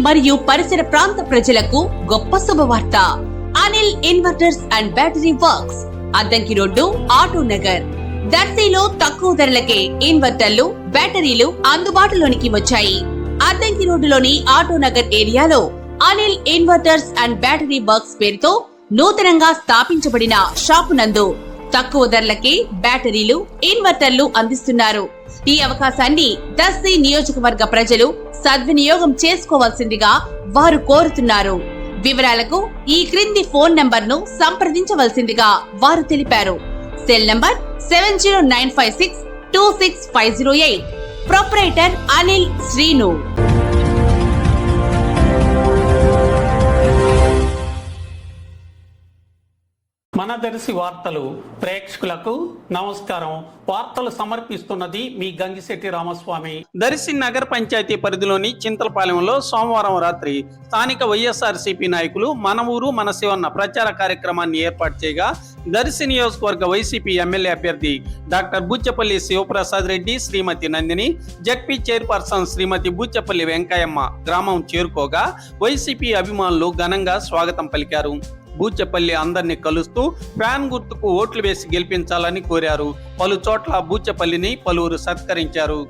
మరియు పరిసర ప్రాంత ప్రజలకు గొప్ప శుభవార్త. Anil inverters and battery works, Addanki road, auto Nagar, దర్శిలో తక్కువ ధరలకే ఇన్వర్టర్లు, బ్యాటరీలు అందుబాటులోనికి వచ్చాయి. అద్దంకి రోడ్డులోని ఆటో నగర్ ఏరియాలో Anil inverters and battery works పేరుతో నూతనంగా స్థాపించబడిన షాపు నందు తక్కువ ధరలకే బ్యాటరీలు, ఇన్వర్టర్లు అందిస్తున్నారు. ఈ అవకాశాన్ని దర్శి నియోజకవర్గ ప్రజలు సద్వినియోగం చేసుకోవాల్సిందిగా వారు కోరుతున్నారు. వివరాలకు ఈ క్రింది ఫోన్ నంబర్ ను సంప్రదించవలసిందిగా వారు తెలిపారు. Cell number 7095626508. Proprietor Anil Srinu. మన దర్శి వార్తలు ప్రేక్షకులకు నమస్కారం. వార్తలు సమర్పిస్తున్నది మీ గంగిశెట్టి రామస్వామి. దర్శి నగర పంచాయతీ పరిధిలోని చింతలపాలెంలో సోమవారం రాత్రి స్థానిక వైఎస్ఆర్సీపీ నాయకులు మన ఊరు మన శివన్న ప్రచార కార్యక్రమాన్ని ఏర్పాటు చేయగా దర్శి నియోజకవర్గ వైసీపీ ఎమ్మెల్యే అభ్యర్థి డాక్టర్ బూచపల్లి శివప్రసాద్ రెడ్డి, శ్రీమతి నందిని, జడ్పీ చైర్పర్సన్ శ్రీమతి బూచపల్లి వెంకయ్యమ్మ గ్రామం చేరుకోగా వైసీపీ అభిమానులు ఘనంగా స్వాగతం పలికారు. బూచపల్లి అందరినీ కలుస్తూ ఫ్యాన్ గుర్తుకు ఓట్లు వేసి గెలిపించాలని కోరారు. పలు చోట్ల బూచపల్లిని పలువురు సత్కరించారు.